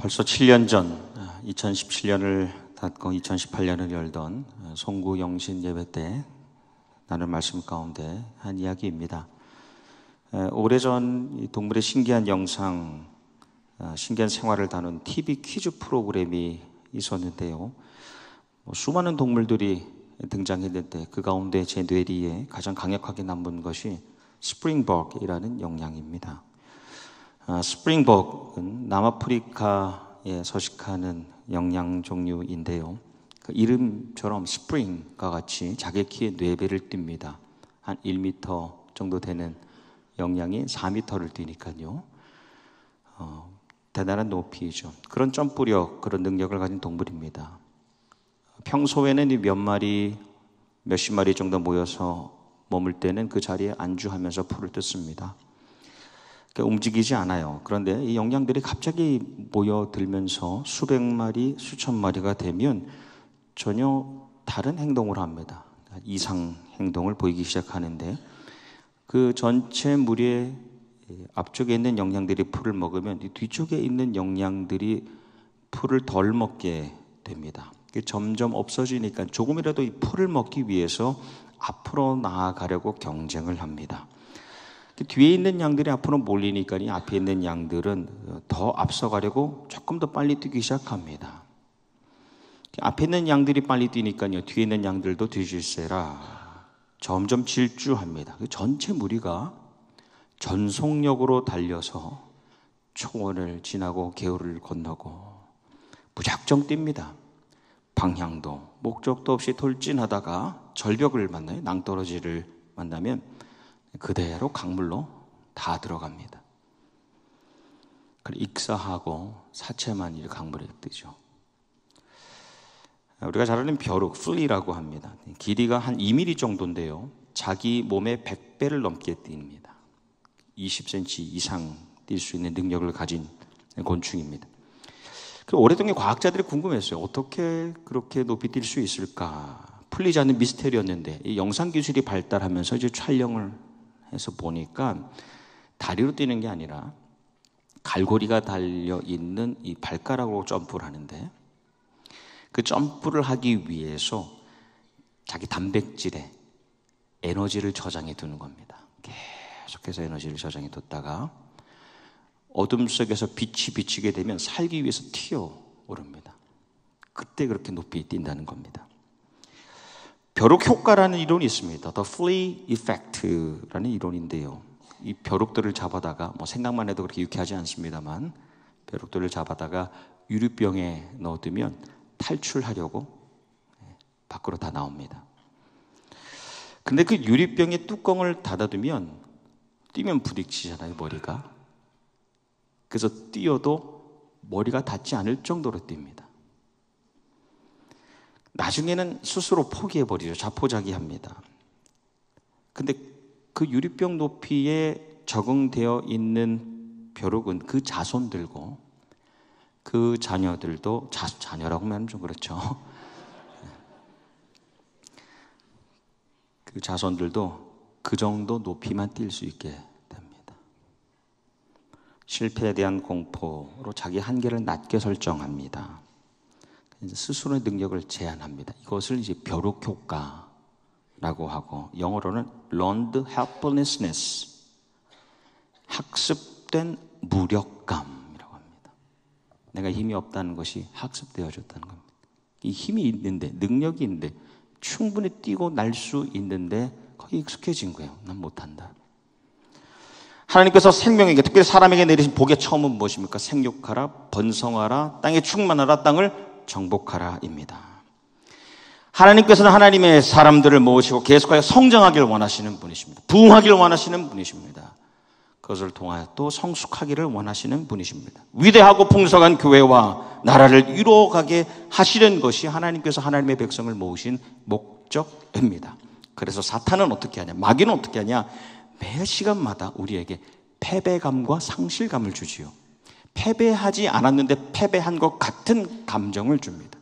벌써 7년 전 2017년을 닫고 2018년을 열던 송구 영신 예배 때 나눌 말씀 가운데 한 이야기입니다. 오래전 동물의 신기한 영상, 신기한 생활을 다룬 TV 퀴즈 프로그램이 있었는데요. 수많은 동물들이 등장했는데 그 가운데 제 뇌리에 가장 강력하게 남은 것이 스프링벅이라는 영양입니다. 스프링벅은 남아프리카에 서식하는 영양 종류인데요. 그 이름처럼 스프링과 같이 자기 키의 4배를 뜁니다. 한 1m 정도 되는 영양이 4m를 뛰니까요. 대단한 높이죠. 그런 점프력, 그런 능력을 가진 동물입니다. 평소에는 몇십 마리 정도 모여서 머물 때는 그 자리에 안주하면서 풀을 뜯습니다. 움직이지 않아요. 그런데 이 영양들이 갑자기 모여들면서 수백 마리, 수천 마리가 되면 전혀 다른 행동을 합니다. 이상 행동을 보이기 시작하는데 그 전체 무리의 앞쪽에 있는 영양들이 풀을 먹으면 이 뒤쪽에 있는 영양들이 풀을 덜 먹게 됩니다. 점점 없어지니까 조금이라도 이 풀을 먹기 위해서 앞으로 나아가려고 경쟁을 합니다. 뒤에 있는 양들이 앞으로 몰리니까 이 앞에 있는 양들은 더 앞서가려고 조금 더 빨리 뛰기 시작합니다. 앞에 있는 양들이 빨리 뛰니까요, 뒤에 있는 양들도 뒤질세라 점점 질주합니다. 전체 무리가 전속력으로 달려서 초원을 지나고 개울을 건너고 무작정 뜁니다. 방향도 목적도 없이 돌진하다가 절벽을 만나요. 낭떠러지를 만나면 그대로 강물로 다 들어갑니다. 그리고 익사하고 사체만 이 강물에 뜨죠. 우리가 잘 아는 벼룩, 플리라고 합니다. 길이가 한 2mm 정도인데요. 자기 몸의 100배를 넘게 뜁니다. 20cm 이상 뛸 수 있는 능력을 가진 곤충입니다. 오랫동안 과학자들이 궁금했어요. 어떻게 그렇게 높이 뛸 수 있을까? 풀리지 않는 미스테리였는데 이 영상 기술이 발달하면서 이제 촬영을 해서 보니까 다리로 뛰는 게 아니라 갈고리가 달려 있는 이 발가락으로 점프를 하는데 그 점프를 하기 위해서 자기 단백질에 에너지를 저장해 두는 겁니다. 계속해서 에너지를 저장해 뒀다가 어둠 속에서 빛이 비치게 되면 살기 위해서 튀어오릅니다. 그때 그렇게 높이 뛴다는 겁니다. 벼룩 효과라는 이론이 있습니다. The Flea Effect라는 이론인데요. 이 벼룩들을 잡아다가 생각만 해도 그렇게 유쾌하지 않습니다만 벼룩들을 잡아다가 유리병에 넣어두면 탈출하려고 밖으로 다 나옵니다. 근데 그 유리병의 뚜껑을 닫아두면 뛰면 부딪히잖아요, 머리가. 그래서 뛰어도 머리가 닿지 않을 정도로 뜁니다. 나중에는 스스로 포기해버리죠. 자포자기합니다. 근데 그 유리병 높이에 적응되어 있는 벼룩은 그 자손들고 그 자녀들도 자녀라고 하면 좀 그렇죠. 그 자손들도 그 정도 높이만 뛸 수 있게 됩니다. 실패에 대한 공포로 자기 한계를 낮게 설정합니다. 스스로의 능력을 제한합니다. 이것을 이제 벼룩 효과라고 하고 영어로는 learned helplessness, 학습된 무력감이라고 합니다. 내가 힘이 없다는 것이 학습되어졌다는 겁니다. 이 힘이 있는데, 능력이 있는데 충분히 뛰고 날 수 있는데 거의 익숙해진 거예요. 난 못한다. 하나님께서 생명에게, 특별히 사람에게 내리신 복의 처음은 무엇입니까? 생육하라, 번성하라, 땅에 충만하라, 땅을 정복하라입니다. 하나님께서는 하나님의 사람들을 모으시고 계속하여 성장하기를 원하시는 분이십니다. 부흥하기를 원하시는 분이십니다. 그것을 통하여 또 성숙하기를 원하시는 분이십니다. 위대하고 풍성한 교회와 나라를 이루어가게 하시는 것이 하나님께서 하나님의 백성을 모으신 목적입니다. 그래서 사탄은 어떻게 하냐? 마귀는 어떻게 하냐? 매 시간마다 우리에게 패배감과 상실감을 주지요. 패배하지 않았는데 패배한 것 같은 감정을 줍니다.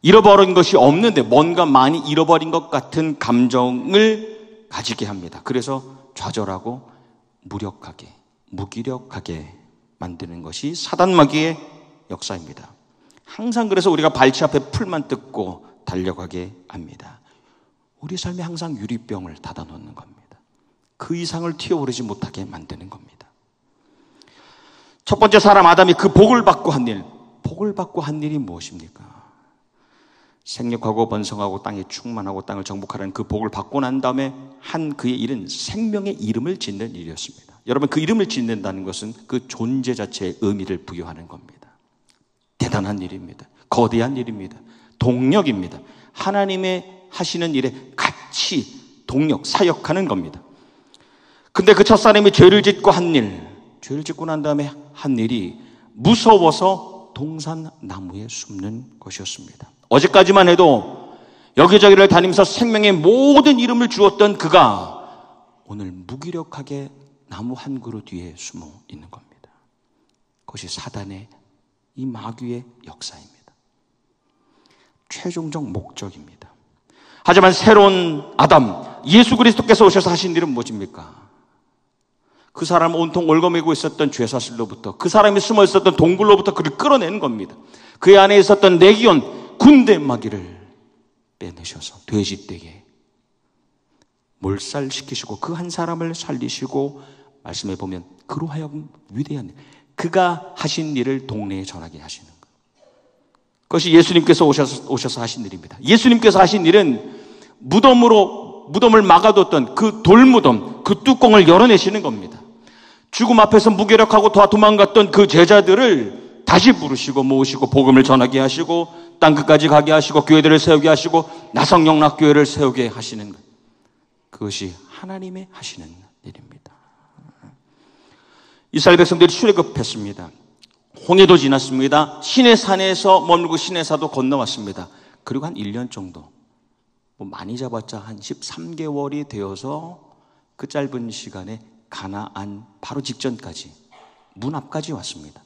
잃어버린 것이 없는데 뭔가 많이 잃어버린 것 같은 감정을 가지게 합니다. 그래서 좌절하고 무력하게, 무기력하게 만드는 것이 사단 마귀의 역사입니다. 항상 그래서 우리가 발치 앞에 풀만 뜯고 달려가게 합니다. 우리 삶에 항상 유리병을 닫아놓는 겁니다. 그 이상을 튀어오르지 못하게 만드는 겁니다. 첫 번째 사람 아담이 그 복을 받고 한 일, 복을 받고 한 일이 무엇입니까? 생육하고 번성하고 땅에 충만하고 땅을 정복하라는 그 복을 받고 난 다음에 한 그의 일은 생명의 이름을 짓는 일이었습니다. 여러분, 그 이름을 짓는다는 것은 그 존재 자체의 의미를 부여하는 겁니다. 대단한 일입니다. 거대한 일입니다. 동력입니다. 하나님의 하시는 일에 같이 동력, 사역하는 겁니다. 근데 그 첫사람이 죄를 짓고 한 일, 죄를 짓고 난 다음에 한 일이 무서워서 동산나무에 숨는 것이었습니다. 어제까지만 해도 여기저기를 다니면서 생명의 모든 이름을 주었던 그가 오늘 무기력하게 나무 한 그루 뒤에 숨어 있는 겁니다. 그것이 사단의 이 마귀의 역사입니다. 최종적 목적입니다. 하지만 새로운 아담, 예수 그리스도께서 오셔서 하신 일은 무엇입니까? 그 사람 온통 올거매고 있었던 죄사슬로부터, 그 사람이 숨어 있었던 동굴로부터 그를 끌어내는 겁니다. 그의 안에 있었던 레기온, 군대 마귀를 빼내셔서 돼지떼게 몰살시키시고 그 한 사람을 살리시고, 말씀해 보면 그로 하여금 위대한 일, 그가 하신 일을 동네에 전하게 하시는 거예요. 그것이 예수님께서 오셔서 하신 일입니다. 예수님께서 하신 일은 무덤을 막아뒀던 그 돌무덤, 그 뚜껑을 열어내시는 겁니다. 죽음 앞에서 무기력하고 도망갔던 그 제자들을 다시 부르시고 모으시고 복음을 전하게 하시고 땅끝까지 가게 하시고 교회들을 세우게 하시고 나성영락교회를 세우게 하시는 것, 그것이 하나님의 하시는 일입니다. 이스라엘 백성들이 출애굽했습니다. 홍해도 지났습니다. 시내산에서 머물고 시내사도 건너왔습니다. 그리고 한 1년 정도, 많이 잡았자 한 13개월이 되어서 그 짧은 시간에 가나안 바로 직전까지, 문 앞까지 왔습니다.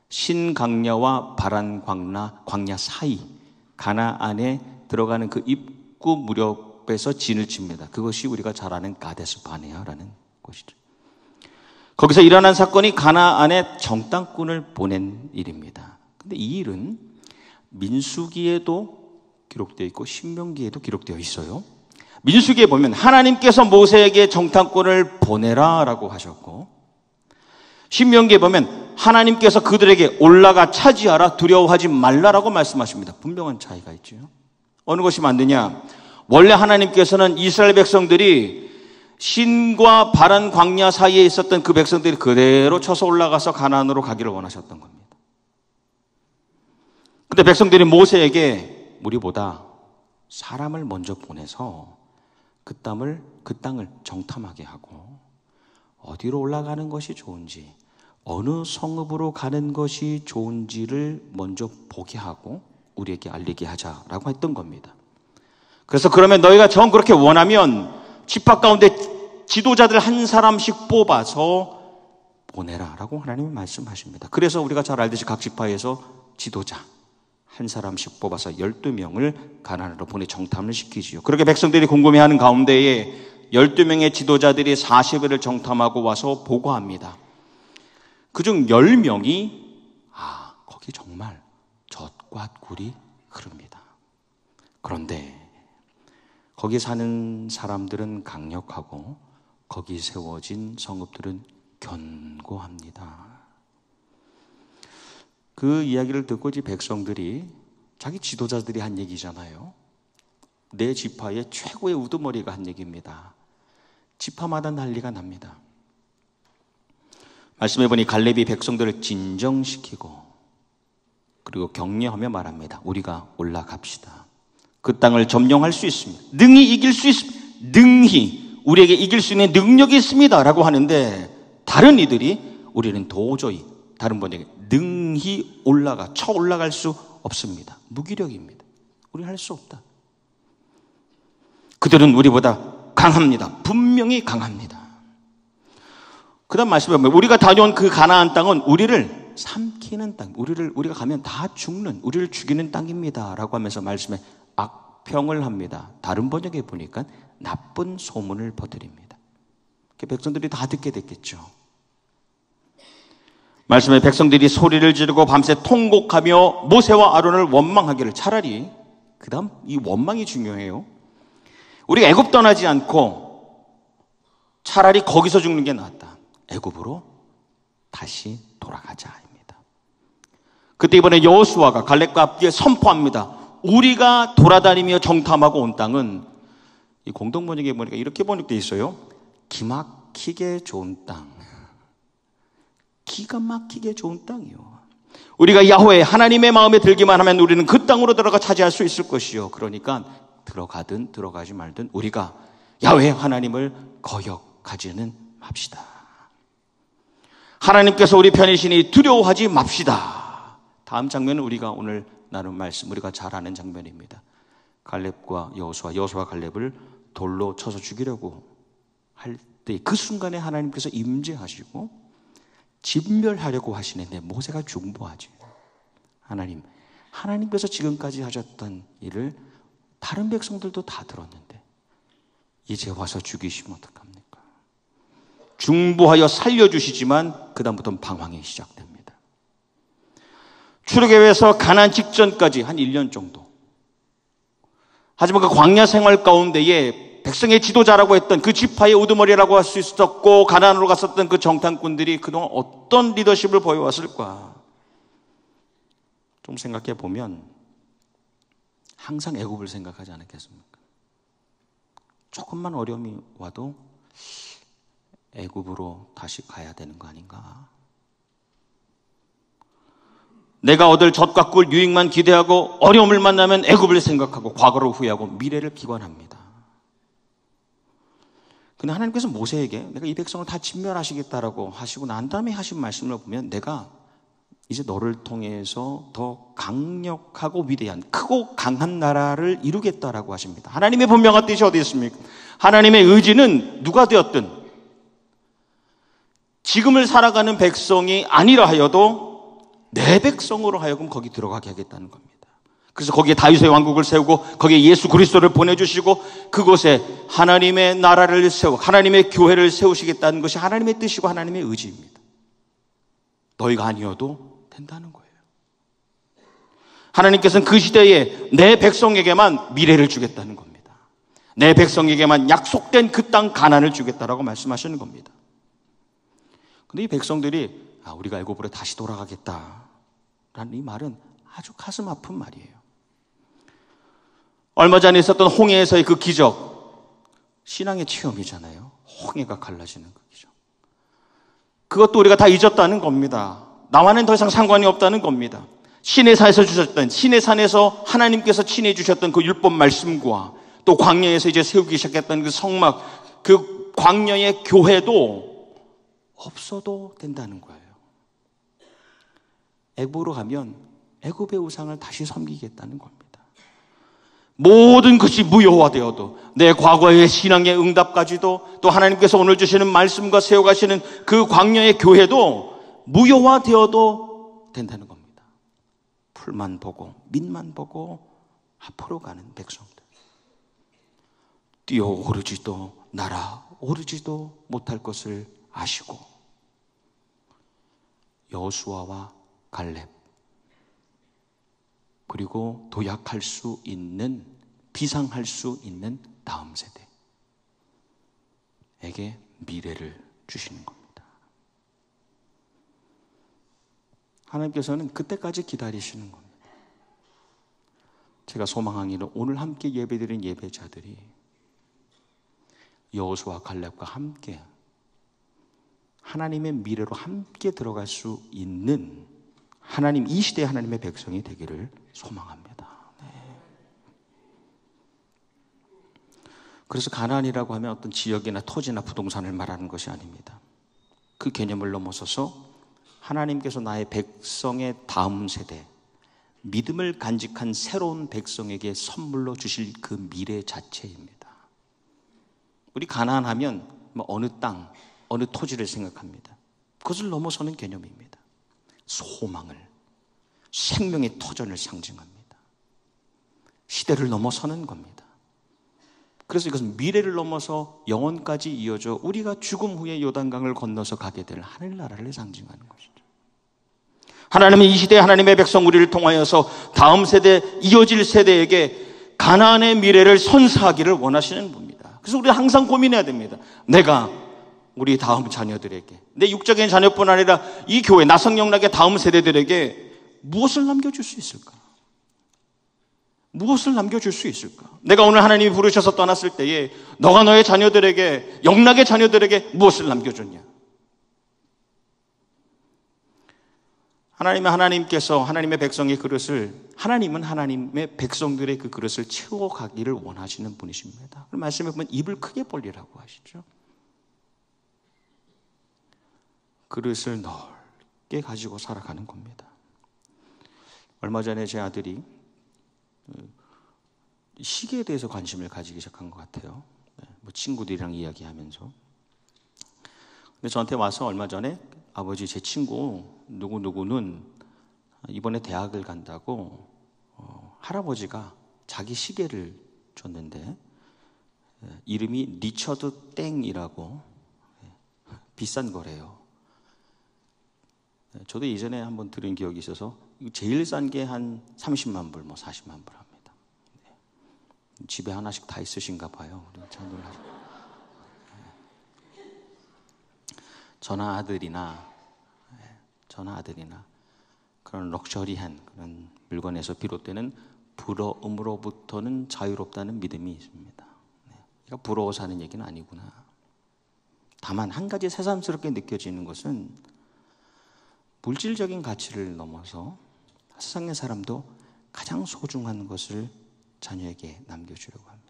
신강야와 바란 광야 사이 가나안에 들어가는 그 입구 무렵에서 진을 칩니다. 그것이 우리가 잘 아는 가데스 바네아라는 곳이죠. 거기서 일어난 사건이 가나안에 정탐꾼을 보낸 일입니다. 근데 이 일은 민수기에도 기록되어 있고 신명기에도 기록되어 있어요. 민수기에 보면 하나님께서 모세에게 정탐꾼을 보내라 라고 하셨고, 신명기에 보면 하나님께서 그들에게 올라가 차지하라, 두려워하지 말라라고 말씀하십니다. 분명한 차이가 있죠. 어느 것이 맞느냐? 원래 하나님께서는 이스라엘 백성들이 신과 바란 광야 사이에 있었던 그 백성들이 그대로 쳐서 올라가서 가나안으로 가기를 원하셨던 겁니다. 근데 백성들이 모세에게 우리보다 사람을 먼저 보내서 그 땅을 정탐하게 하고 어디로 올라가는 것이 좋은지, 어느 성읍으로 가는 것이 좋은지를 먼저 보게 하고 우리에게 알리게 하자라고 했던 겁니다. 그래서 그러면 너희가 정 그렇게 원하면 지파 가운데 지도자들 한 사람씩 뽑아서 보내라라고 하나님은 말씀하십니다. 그래서 우리가 잘 알듯이 각 지파에서 지도자 한 사람씩 뽑아서 12명을 가나안으로 보내 정탐을 시키지요. 그렇게 백성들이 궁금해하는 가운데에 12명의 지도자들이 40일을 정탐하고 와서 보고합니다. 그중 10명이 거기 정말 젖과 꿀이 흐릅니다. 그런데 거기 사는 사람들은 강력하고 거기 세워진 성읍들은 견고합니다. 그 이야기를 듣고 이제 백성들이, 자기 지도자들이 한 얘기잖아요. 내 지파의 최고의 우두머리가 한 얘기입니다. 지파마다 난리가 납니다. 말씀해보니 갈렙이 백성들을 진정시키고 그리고 격려하며 말합니다. 우리가 올라갑시다. 그 땅을 점령할 수 있습니다. 능히 이길 수 있습니다. 능히 우리에게 이길 수 있는 능력이 있습니다 라고 하는데, 다른 이들이 우리는 도저히, 다른 번역에 능히 쳐 올라갈 수 없습니다. 무기력입니다. 우리는 할 수 없다. 그들은 우리보다 강합니다. 분명히 강합니다. 그 다음 말씀해 보면 우리가 다녀온 그 가나안 땅은 우리를 삼키는 땅, 우리가 가면 다 죽는, 우리를 죽이는 땅입니다 라고 하면서 말씀에 악평을 합니다. 다른 번역에 보니까 나쁜 소문을 퍼뜨립니다. 백성들이 다 듣게 됐겠죠. 말씀에 백성들이 소리를 지르고 밤새 통곡하며 모세와 아론을 원망하기를, 차라리 그 다음 이 원망이 중요해요. 우리가 애굽 떠나지 않고 차라리 거기서 죽는 게 낫다. 애굽으로 다시 돌아가자입니다. 그때 이번에 여호수아가 갈렙과 함께 선포합니다. 우리가 돌아다니며 정탐하고 온 땅은, 이 공동 번역에 보니까 이렇게 번역되어 있어요. 기막히게 좋은 땅. 기가 막히게 좋은 땅이요. 우리가 야훼 하나님의 마음에 들기만 하면 우리는 그 땅으로 들어가 차지할 수 있을 것이요. 그러니까 들어가든 들어가지 말든 우리가 야훼 하나님을 거역하지는 맙시다. 하나님께서 우리 편이시니 두려워하지 맙시다. 다음 장면은 우리가 오늘 나눈 말씀, 우리가 잘 아는 장면입니다. 갈렙과 여호수아 갈렙을 돌로 쳐서 죽이려고 할 때 그 순간에 하나님께서 임재하시고 진멸하려고 하시는데 모세가 중보하죠. 하나님께서 지금까지 하셨던 일을 다른 백성들도 다 들었는데 이제 와서 죽이시면 어떡합니까? 중보하여 살려주시지만 그 다음부터는 방황이 시작됩니다. 출애굽에서 가나안 직전까지 한 1년 정도. 하지만 그 광야 생활 가운데에 백성의 지도자라고 했던 그 지파의 우두머리라고 할 수 있었고 가나안으로 갔었던 그 정탐꾼들이 그동안 어떤 리더십을 보여왔을까? 좀 생각해 보면 항상 애굽을 생각하지 않았겠습니까? 조금만 어려움이 와도 애굽으로 다시 가야 되는 거 아닌가? 내가 얻을 젖과 꿀 유익만 기대하고 어려움을 만나면 애굽을 생각하고 과거를 후회하고 미래를 기관합니다. 근데 하나님께서 모세에게 내가 이 백성을 다 진멸하시겠다라고 하시고 난 다음에 하신 말씀을 보면 내가 이제 너를 통해서 더 강력하고 위대한 크고 강한 나라를 이루겠다라고 하십니다. 하나님의 분명한 뜻이 어디 있습니까? 하나님의 의지는 누가 되었든 지금을 살아가는 백성이 아니라 하여도 내 백성으로 하여금 거기 들어가게 하겠다는 겁니다. 그래서 거기에 다윗의 왕국을 세우고 거기에 예수 그리스도를 보내주시고 그곳에 하나님의 나라를 세우고 하나님의 교회를 세우시겠다는 것이 하나님의 뜻이고 하나님의 의지입니다. 너희가 아니어도 된다는 거예요. 하나님께서는 그 시대에 내 백성에게만 미래를 주겠다는 겁니다. 내 백성에게만 약속된 그 땅 가나안을 주겠다라고 말씀하시는 겁니다. 근데 이 백성들이 우리가 애굽으로 다시 돌아가겠다라는 이 말은 아주 가슴 아픈 말이에요. 얼마 전에 있었던 홍해에서의 그 기적, 신앙의 체험이잖아요. 홍해가 갈라지는 그 기적. 그것도 우리가 다 잊었다는 겁니다. 나와는 더 이상 상관이 없다는 겁니다. 시내산에서 주셨던, 시내산에서 하나님께서 친히 주셨던 그 율법 말씀과 또 광야에서 이제 세우기 시작했던 그 성막, 그 광야의 교회도 없어도 된다는 거예요. 애굽으로 가면 애굽의 우상을 다시 섬기겠다는 겁니다. 모든 것이 무효화되어도 내 과거의 신앙의 응답까지도 또 하나님께서 오늘 주시는 말씀과 세워가시는 그 광야의 교회도 무효화되어도 된다는 겁니다. 풀만 보고 밑만 보고 앞으로 가는 백성들. 뛰어오르지도 날아오르지도 못할 것을 아시고 여호수아와 갈렙 그리고 도약할 수 있는, 비상할 수 있는 다음 세대에게 미래를 주시는 겁니다. 하나님께서는 그때까지 기다리시는 겁니다. 제가 소망하기는 오늘 함께 예배드린 예배자들이 여호수아 갈렙과 함께 하나님의 미래로 함께 들어갈 수 있는 하나님, 이 시대의 하나님의 백성이 되기를 소망합니다. 네. 그래서 가나안이라고 하면 어떤 지역이나 토지나 부동산을 말하는 것이 아닙니다. 그 개념을 넘어서서 하나님께서 나의 백성의 다음 세대, 믿음을 간직한 새로운 백성에게 선물로 주실 그 미래 자체입니다. 우리 가나안 하면 어느 땅, 어느 토지를 생각합니다. 그것을 넘어서는 개념입니다. 소망을, 생명의 터전을 상징합니다. 시대를 넘어서는 겁니다. 그래서 이것은 미래를 넘어서 영원까지 이어져 우리가 죽음 후에 요단강을 건너서 가게 될 하늘나라를 상징하는 것이죠. 하나님은 이 시대에 하나님의 백성 우리를 통하여서 다음 세대, 이어질 세대에게 가나안의 미래를 선사하기를 원하시는 분입니다. 그래서 우리가 항상 고민해야 됩니다. 내가 우리 다음 자녀들에게, 내 육적인 자녀뿐 아니라 이 교회, 나성영락의 다음 세대들에게 무엇을 남겨줄 수 있을까? 무엇을 남겨줄 수 있을까? 내가 오늘 하나님이 부르셔서 떠났을 때에 너가 너의 자녀들에게, 영락의 자녀들에게 무엇을 남겨줬냐? 하나님께서 하나님의 백성의 그릇을, 하나님은 하나님의 백성들의 그 그릇을 채워가기를 원하시는 분이십니다. 그 말씀에 보면 입을 크게 벌리라고 하시죠. 그릇을 넓게 가지고 살아가는 겁니다. 얼마 전에 제 아들이 시계에 대해서 관심을 가지기 시작한 것 같아요. 친구들이랑 이야기하면서. 근데 저한테 와서 얼마 전에 아버지, 제 친구 누구누구는 이번에 대학을 간다고 할아버지가 자기 시계를 줬는데 이름이 리처드 땡이라고 비싼 거래요. 저도 예전에 한번 들은 기억이 있어서 제일 싼 게 한 30만 불, 40만 불 합니다. 집에 하나씩 다 있으신가 봐요. 참 놀라죠. 저나 아들이나 그런 럭셔리한 그런 물건에서 비롯되는 부러움으로부터는 자유롭다는 믿음이 있습니다. 그러니까 부러워서 하는 얘기는 아니구나. 다만 한 가지 새삼스럽게 느껴지는 것은 물질적인 가치를 넘어서 세상의 사람도 가장 소중한 것을 자녀에게 남겨주려고 합니다.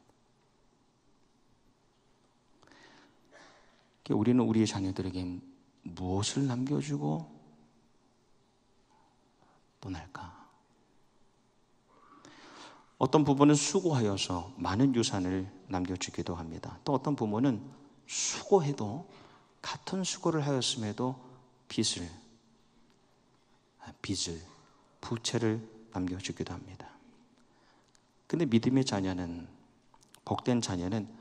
우리는 우리의 자녀들에게 무엇을 남겨주고 떠날까? 어떤 부모는 수고하여서 많은 유산을 남겨주기도 합니다. 또 어떤 부모는 수고해도, 같은 수고를 하였음에도 빚을, 부채를 남겨주기도 합니다. 근데 믿음의 자녀는, 복된 자녀는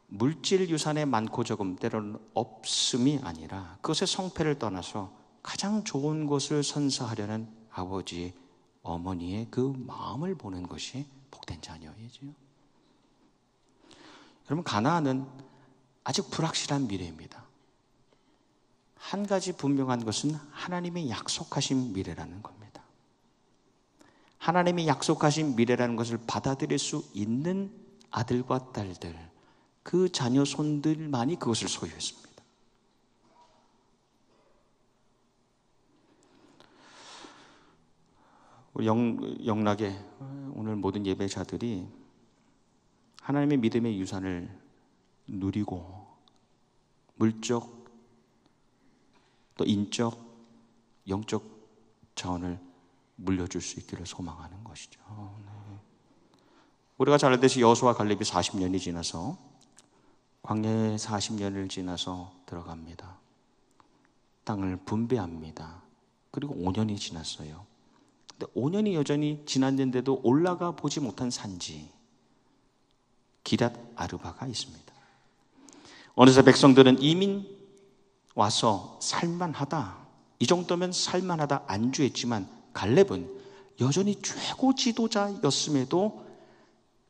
물질 유산의 많고 적음, 때로는 없음이 아니라 그것의 성패를 떠나서 가장 좋은 것을 선사하려는 아버지, 어머니의 그 마음을 보는 것이 복된 자녀이지요. 여러분, 가나안은 아직 불확실한 미래입니다. 한 가지 분명한 것은 하나님이 약속하신 미래라는 겁니다. 하나님이 약속하신 미래라는 것을 받아들일 수 있는 아들과 딸들, 그 자녀 손들만이 그것을 소유했습니다. 우리 영락의 오늘 모든 예배자들이 하나님의 믿음의 유산을 누리고 물적 또 인적, 영적 자원을 물려줄 수 있기를 소망하는 것이죠. 네. 우리가 잘 알듯이 여호수아 갈렙이 40년이 지나서 광야에 40년을 지나서 들어갑니다. 땅을 분배합니다. 그리고 5년이 지났어요. 근데 5년이 여전히 지났는데도 올라가 보지 못한 산지 기랏 아르바가 있습니다. 어느새 백성들은 이민 와서 살만하다, 이 정도면 살만하다 안주했지만 갈렙은 여전히 최고 지도자였음에도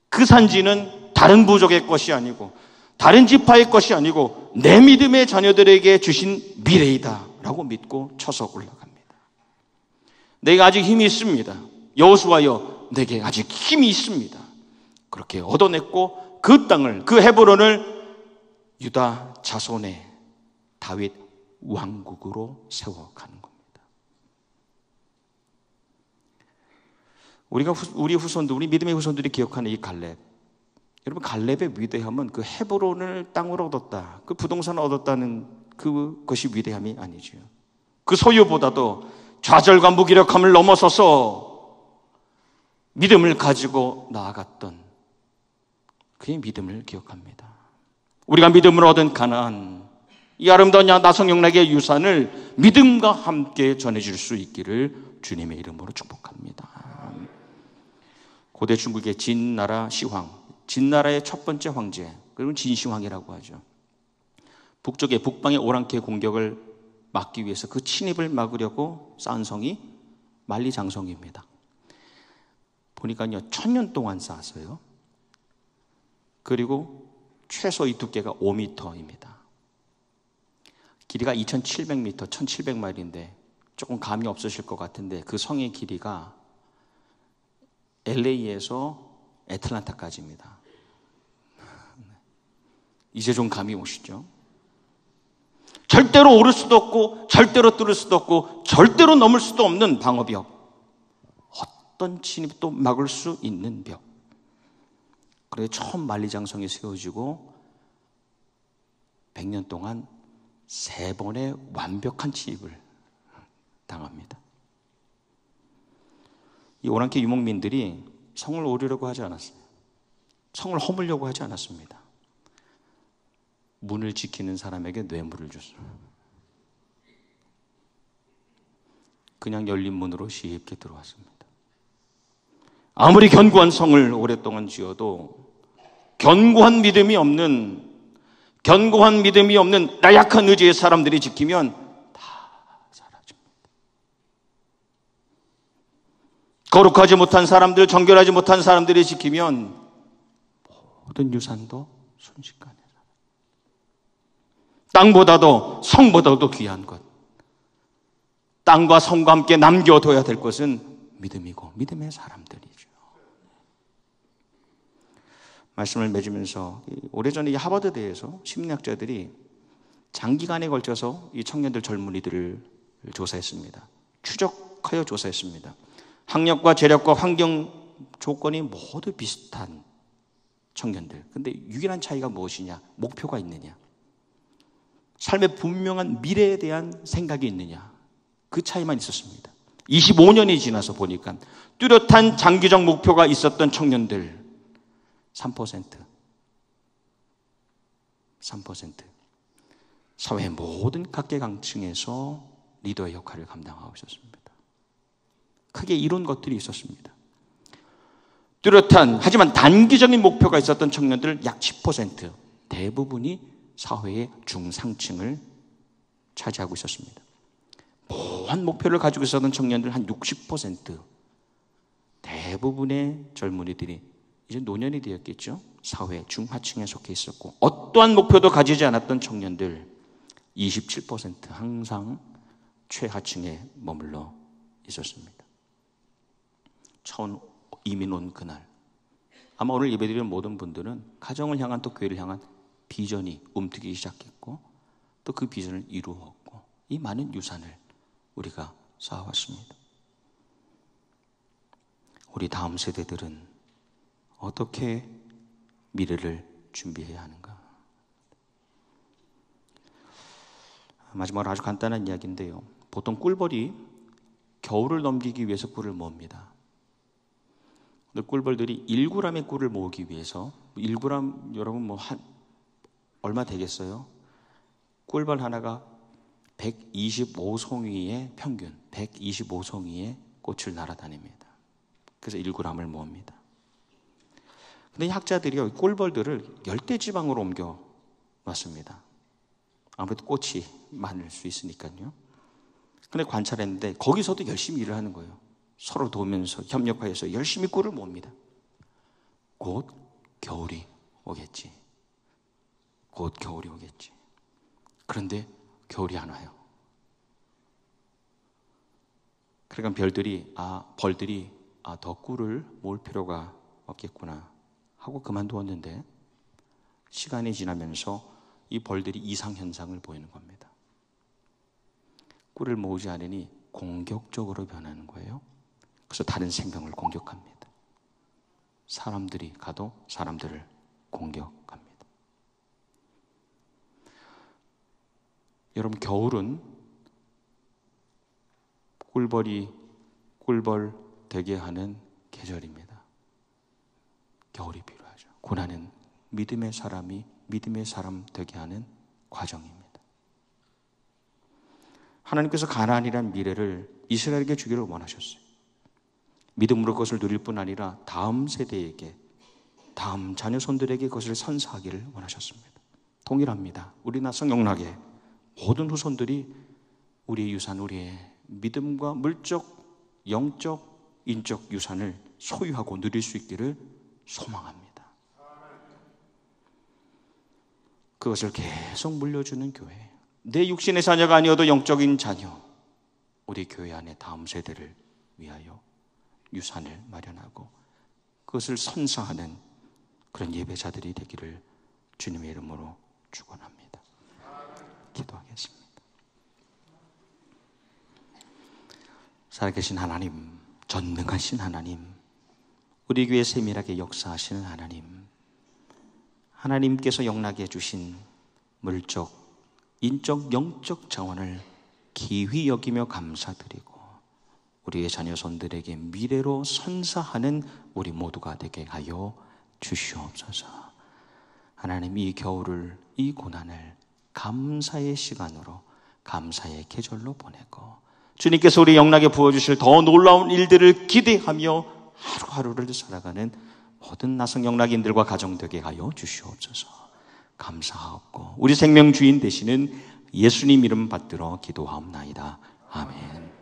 그 산지는 다른 부족의 것이 아니고 다른 지파의 것이 아니고 내 믿음의 자녀들에게 주신 미래이다 라고 믿고 쳐서 올라갑니다. 내가 아직 힘이 있습니다. 여호수아여, 내게 아직 힘이 있습니다. 그렇게 얻어냈고 그 땅을, 그 헤브론을 유다 자손의 다윗 왕국으로 세워가는 겁니다. 우리 후손들, 우리 믿음의 후손들이 기억하는 이 갈렙, 여러분, 갈렙의 위대함은 그 헤브론을 땅으로 얻었다, 그 부동산을 얻었다는 그것이 위대함이 아니죠. 그 소유보다도 좌절과 무기력함을 넘어서서 믿음을 가지고 나아갔던 그의 믿음을 기억합니다. 우리가 믿음을 얻은 가나안, 이 아름다운 나성영락의 유산을 믿음과 함께 전해줄 수 있기를 주님의 이름으로 축복합니다. 고대 중국의 진나라 시황, 진나라의 첫 번째 황제, 그리고 진시황이라고 하죠. 북방의 오랑캐 공격을 막기 위해서 그 침입을 막으려고 쌓은 성이 만리장성입니다. 보니까요 1000년 동안 쌓았어요. 그리고 최소 이 두께가 5m입니다. 길이가 2700m, 1700마일인데 조금 감이 없으실 것 같은데 그 성의 길이가 LA에서 애틀란타까지입니다. 이제 좀 감이 오시죠? 절대로 오를 수도 없고 절대로 뚫을 수도 없고 절대로 넘을 수도 없는 방어벽. 어떤 진입도 막을 수 있는 벽. 그래서 처음 만리장성이 세워지고 100년 동안 3번의 완벽한 진입을 당합니다. 이 오랑캐 유목민들이 성을 오르려고 하지 않았어요. 성을 허물려고 하지 않았습니다. 문을 지키는 사람에게 뇌물을 줬어요. 그냥 열린 문으로 쉽게 들어왔습니다. 아무리 견고한 성을 오랫동안 지어도 견고한 믿음이 없는 나약한 의지의 사람들이 지키면 다 사라집니다. 거룩하지 못한 사람들, 정결하지 못한 사람들이 지키면 모든 유산도 순식간에 땅보다도 성보다도 귀한 것, 땅과 성과 함께 남겨둬야 될 것은 믿음이고 믿음의 사람들이죠. 말씀을 맺으면서 오래전에 이 하버드대에서 심리학자들이 장기간에 걸쳐서 이 청년들 젊은이들을 조사했습니다. 추적하여 조사했습니다. 학력과 재력과 환경 조건이 모두 비슷한 청년들. 근데 유일한 차이가 무엇이냐? 목표가 있느냐? 삶의 분명한 미래에 대한 생각이 있느냐? 그 차이만 있었습니다. 25년이 지나서 보니까 뚜렷한 장기적 목표가 있었던 청년들 3%. 사회의 모든 각계각층에서 리더의 역할을 감당하고 있었습니다. 크게 이런 것들이 있었습니다. 뚜렷한 하지만 단기적인 목표가 있었던 청년들 약 10%, 대부분이 사회의 중상층을 차지하고 있었습니다. 모호한 목표를 가지고 있었던 청년들 한 60%, 대부분의 젊은이들이 이제 노년이 되었겠죠. 사회 중하층에 속해 있었고 어떠한 목표도 가지지 않았던 청년들 27% 항상 최하층에 머물러 있었습니다. 처음 이민 온 그날 아마 오늘 예배드리는 모든 분들은 가정을 향한 또 교회를 향한 비전이 움트기 시작했고 또 그 비전을 이루었고 이 많은 유산을 우리가 쌓아왔습니다. 우리 다음 세대들은 어떻게 미래를 준비해야 하는가? 마지막으로 아주 간단한 이야기인데요. 보통 꿀벌이 겨울을 넘기기 위해서 꿀을 모읍니다. 근데 꿀벌들이 1g의 꿀을 모으기 위해서 1g 여러분 얼마 되겠어요? 꿀벌 하나가 125송이의 평균 125송이의 꽃을 날아다닙니다. 그래서 1g을 모읍니다. 근데 이 학자들이 꿀벌들을 열대지방으로 옮겨 놨습니다. 아무래도 꽃이 많을 수 있으니까요. 근데 관찰했는데 거기서도 열심히 일을 하는 거예요. 서로 도우면서 협력하여서 열심히 꿀을 모읍니다. 곧 겨울이 오겠지. 곧 겨울이 오겠지. 그런데 겨울이 안 와요. 그러니까 벌들이 더 꿀을 모을 필요가 없겠구나 하고 그만두었는데 시간이 지나면서 이 벌들이 이상현상을 보이는 겁니다. 꿀을 모으지 않으니 공격적으로 변하는 거예요. 그래서 다른 생명을 공격합니다. 사람들이 가도 사람들을 공격합니다. 여러분 겨울은 꿀벌 되게 하는 계절입니다. 겨울이 필요하죠. 고난은 믿음의 사람 되게 하는 과정입니다. 하나님께서 가나안이라는 미래를 이스라엘에게 주기를 원하셨어요. 믿음으로 그것을 누릴 뿐 아니라 다음 세대에게, 다음 자녀 손들에게 그것을 선사하기를 원하셨습니다. 동일합니다. 우리나 성령나게 모든 후손들이 우리의 유산, 우리의 믿음과 물적 영적, 인적 유산을 소유하고 누릴 수 있기를 소망합니다. 그것을 계속 물려주는 교회, 내 육신의 자녀가 아니어도 영적인 자녀, 우리 교회 안에 다음 세대를 위하여 유산을 마련하고 그것을 선사하는 그런 예배자들이 되기를 주님의 이름으로 축원합니다. 기도하겠습니다. 살아계신 하나님, 전능하신 하나님, 우리 교회에 세밀하게 역사하시는 하나님, 하나님께서 영락해 주신 물적, 인적, 영적 자원을 기휘 여기며 감사드리고 우리의 자녀손들에게 미래로 선사하는 우리 모두가 되게 하여 주시옵소서. 하나님, 이 겨울을, 이 고난을 감사의 시간으로, 감사의 계절로 보내고 주님께서 우리 영락에 부어주실 더 놀라운 일들을 기대하며 하루하루를 살아가는 모든 나성 영락인들과 가정 되게 하여 주시옵소서. 감사하옵고 우리 생명 주인 되시는 예수님 이름 받들어 기도하옵나이다. 아멘.